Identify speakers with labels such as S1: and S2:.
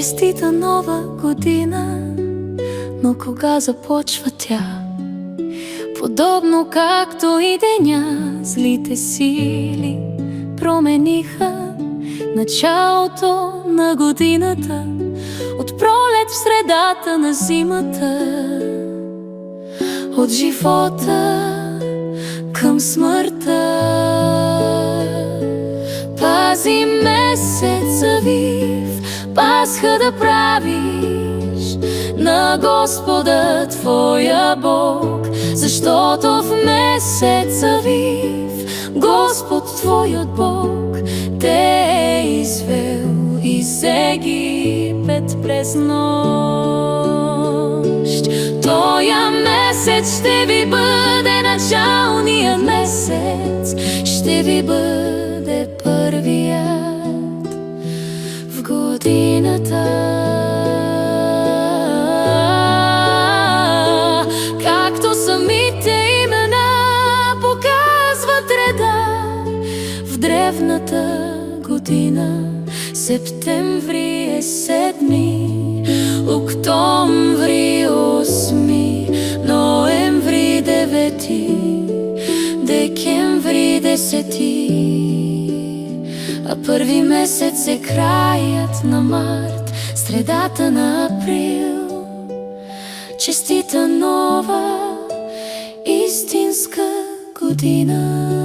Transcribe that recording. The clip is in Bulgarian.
S1: Честита нова година, но кога започва тя? Подобно както и деня, злите сили промениха началото на годината, от пролет в средата на зимата, от живота към смъртта. Пази месеца вив, Пасха да правиш на Господа твоя Бог, защото в месеца вив Господ твоят Бог те е извел из Египет през нощ. Тоя месец ще ви бъде началния месец, ще ви бъде първият в годината. Както самите имена показват реда в древната година. Септември е 7, октомври 8, ноември 9, декември 10, а първи месец е краят на март, средата на април. Честита нова истинска година.